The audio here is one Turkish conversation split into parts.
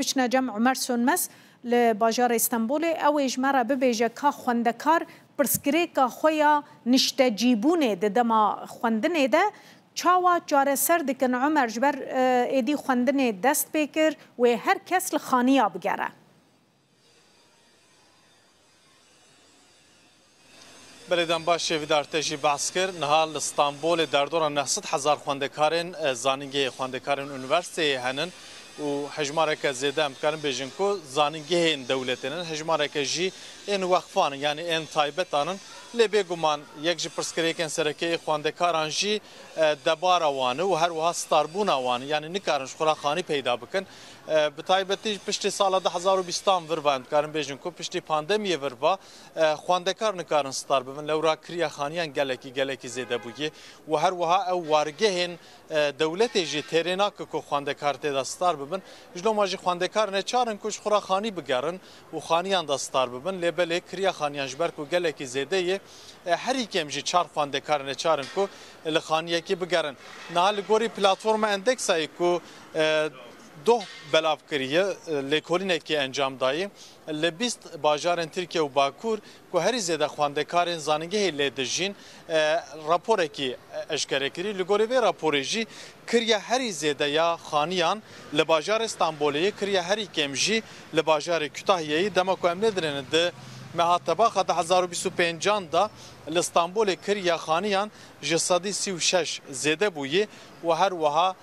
بشنا جمع عمر سونمس لباجار اسطنبول او اجمرا ببيجا كا خوندكار برسكريكا خويا نشتجيبونه دما خوندنه ده چاوا جاره سر دکن عمر جبر ایدی خوندنه دست بکر و هر کس لخانیا بگره بلدن باش ویدار تجی بحث کرد نهال استانبول در دوران 900,000 خواندکارن زانینگی خواندکارن یونیورسیته هنن و حجمارك زيادة امكان بيجنكو زانينجهن دولتنا حجمارك جي ان وقفان يعني ان تايبتانن لبيغمان يكجي برسكريكن سركي خواندكاران جي دبار وان و هر وها ستاربون وان يعني نكارنش خورا خاني پیدا بكن بتايبتي پشتي سال 2020 وربان كارن بيجنكو پشتي پانديمي وربا خواندكار نكارن ستار بن لورا كريا خانيان گلكي زياده بوگي و هر وها او وارگهن دولت جي تريناك کو خواندكار تدا ستار بن جلو ماجي خواندكار نه چارن کوش خورا خاني بگرن و خانيان دا ستار بن لبل كريا خانيان جبر کو گلكي زياده هر یکم جی چار خواندکار نه چارن کو لخانیه کی بگرن نال گوری پلتفرم اندکس ای کو دو بلاف کریه لکولینه کی انجام دایی لبیست باجارن ترکیه و باکور کو هری زیاده خواندکارن زانگه لدجین راپور کی اشکره کری لگوری و راپور جی کریه هری زیاده یا خانیان لباجار استانبولی کریه هری کم جی لباجار کتاهیه دما کو امن درن ده مهاتبا خد 2025 دا لإسطنبول كريا خانيان جسدي 36 زيده بوي وهر وها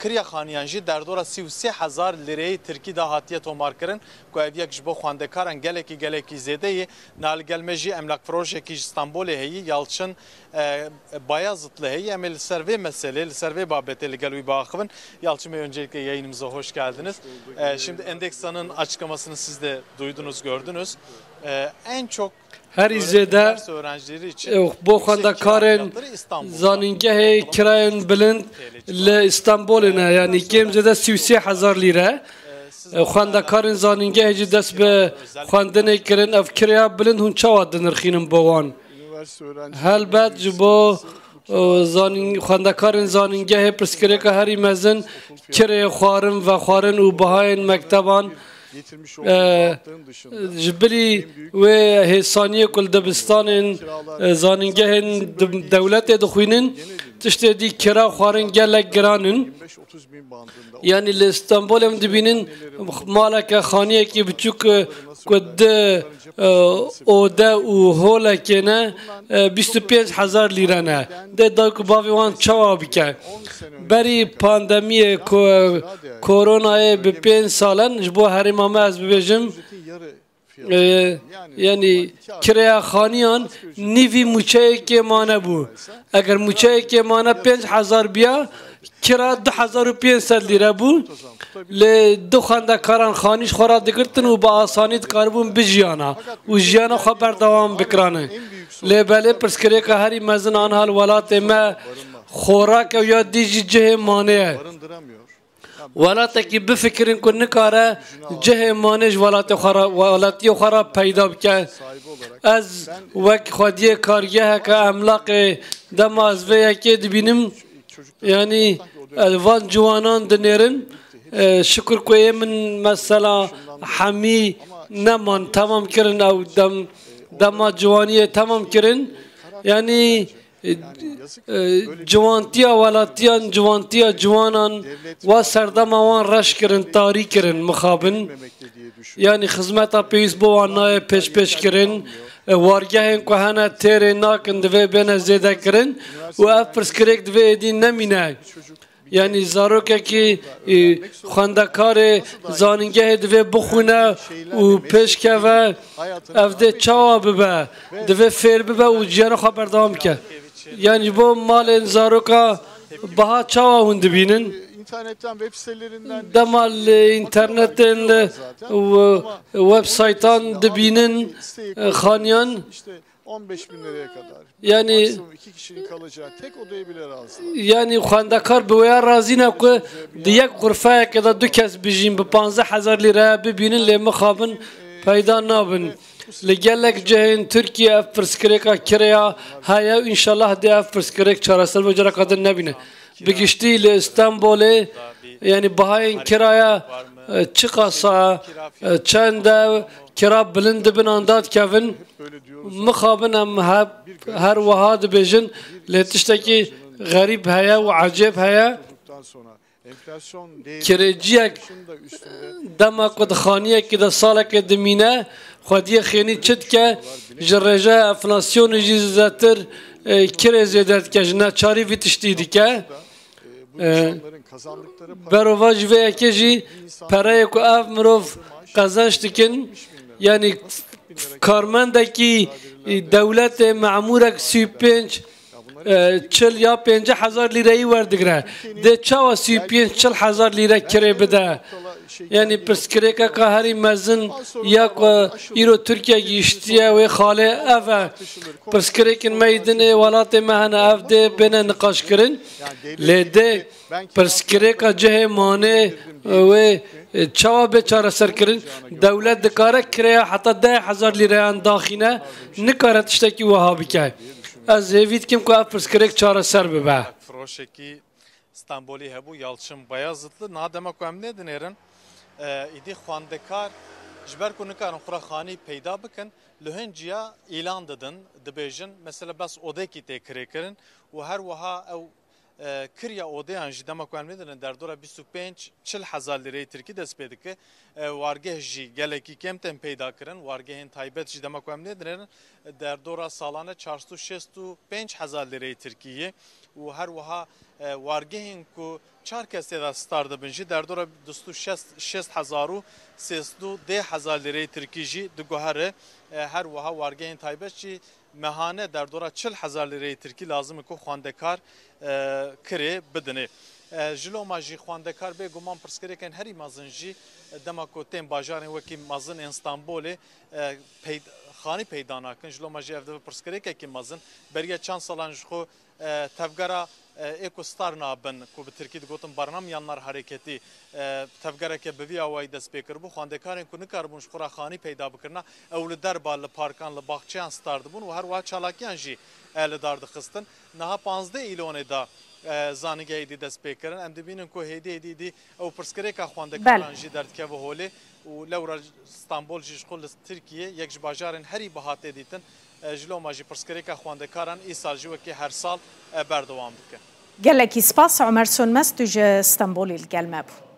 كريا خانيان جي در دورا 33000 ليره تركي دا هاتيه تومار كرن كو افيك جبو خواندكارن گلكي زيده نال گلمجي املاك فروجه كي اسطنبول هي يالçın Bayazıtlı heye emel serve mesele serve babeti ile gelwi bağıvın Yalçın Bey öncelikle yayınımıza hoş geldiniz. Şimdi Endeksa'nın açıklamasını siz de duydunuz gördünüz. En çok her izlede bu xandakarın zaningehê kirayên bilind li İstanbul'e yani gemzede 33,000 lira xandakarın zaningehê jî dest bi xwendinê kirin ev kiraya bilind hûn çawa dinirxînin bo wan helbet ji bo xwendekarên zanîngehê pirsgirêka herî mezin kirê xwarin ve xwarin û bihayên mekteban ji birî wê hêsaniyê ku li dibistanên zanîngehên dewletê dixwînin tiştê dî kira xwarin gelek giran in yani li İstanbulê em dibînin maleke xaniyekî biçûk ku di oda û holekê ne 25,000 lîre ne dê da ku bavê wan çawa bike berî pandemiyê koronayê bi 5 salan ji bo herêma me ez bibêjim yani kiraya xaniyan nîvî mûçeyekê mane bû eger mûçeyekê mane 5,000 biya kira 2,500 lîre bû li du xwendekaran xanî ji xwe re digirtin û bi asanî dikaribûn bijiyana û jiyana xwe berdewam bikirane lêbelê pirsgirêka herî mezin anhal welatê me xorak ew ya dî jî cihê manê ye welatekî bifikirin ku nikare cihê manê ji welatiyê xwe re peyda bike ez wek xwediyê kargeheke emlaqê dema ez vê yekê dibînim yani van ciwanan dinêrin şükür ku ê min mesela hemî neman temam kirin ew dema ciwaniyê temam kirin yani ciwantiya welatiyan ciwantiya ciwanan ve serdema wan reş kirin tarî kirin mixabin yani xizmeta pêwîst bo wan nayê pêş kirin wargehên ku hene têrê nakin divê bêne zêde kirin û ev pirsgirêk divê êdî nemîne yani zarokekî xwendekarê zanîngehê divê bixwîne û pêşkeve ev dê çawa bibe divê fêr bibe û ciyana xwe berdewam bike yani ji bo malên zaroka biha çawa hûn dibînin dema li internetên websaytan dibînin xaniyan 15.000 liraya kadar. Yani maksimum 2 kişinin kalacağı tek odaya bile razı. Yani xwendekar bi wê razî ne ku di yek xurfeyekê de du kes bijîn bi 15,000 lîre bibînin lê mixabin peyda nabin. Li gelek cihên Tirkiye ev pirsgirêka kiraya heye înşallah dê ev pirsgirêk çareser bi careka din nebîne. Bi giştî li İstanbulê yani bihayên kiraya çi qasa çend kira bilind bin andat kevin mixabin em her wiha dibêjin lê tiştekî garîb heye û acêb heye kirêciyek dema ku dixaniyekê de salekê dimîne xwediyê xênî çi dike ji rêja enflasyonê jî zêdetir kirê zêde dike ji neçarî vî tiştî dike berova ji vê yekê jî pereyê ku ev mirov qezenç dikin yani karmendekî dewletê memûrek 35 çil ya 50,000 lirayı werdigire dê çawa 35-40,000 lira kirê bide yani pirsgirêkeka herî mezin ya ku îro Tirkiye gîştiye wê xalê ev e pirsgirêkên me yê dinê welatê me hene ev dê bêne niqaşkirin lê dê pirsgirêka cihê manê wê çawa bê çareserkirin dewlet dikare kirêya heta 10,000 lirayan daxîne nikare tiştekî wiha bike ez hêvî dikim ku ev pirsgirêk çareser bibe Firoşekî İstanbulî hebû Yalçın Bayazıtlı nadema ku em nedinêrin îdî xwendekar ji ber ku nikarin xwe xanî peyda bikin li hinciya îlan didin dibêjin mesela bes odekî tê kirêkirin û her wiha ew kiriya odeyan ji dema ku em nedinin derdora 25-40,000 lirayê Tirkî dest pê dike wargeh jî gelekî kêm tên peyda kirin wargehên taybet ji dema ku em nedinin derdora salane 465,000 lirayê Tirkiyê û her wiha wargehên ku çar kesê de star dibin jî derdora 26,000 û 32,000 lirayê Tirkî jî diguhere her wiha wargehên taybet jî mehane derdora 40,000 lirayê Tirkî lazim e ku xwendekar kirê bidine. Jiloma jî xwendekar bêguman pirsgirêkên herî mezin jî dema ku tên bajarên wekî mezin ên Stenbolê xanî peyda nakin jiloma jî ev dibe pirsgirêkekî mezin beriya çand salan ji xwe tevgera ekostar nabin ku bi Tirkî digotin barnamyanlar hareketî tevgereke bi vî awayî dest pê kiribû xwendekarên ku nikaribûn ji xwe re xanî peyda bikirina ew li derba li parkan li baxçeyan star dibûn û her wiha çalakiyan jî li dar dixistin niha 15 îlonê da zanîngehê dî dest pê kirin em dibînin ku hêdî dî ew pirsgirêka xwendekaran jî derdikeve holê û lewra Stenbol jî ji xwe li Tirkiye yek ji bajarên herî bihatê dîtin jiloma jî pirsgirêka xwendekaran îsal jî wekî her sal berdewam dike. gelekî spas Ömer Sönmez tu ji Stenbolê li gel me bû.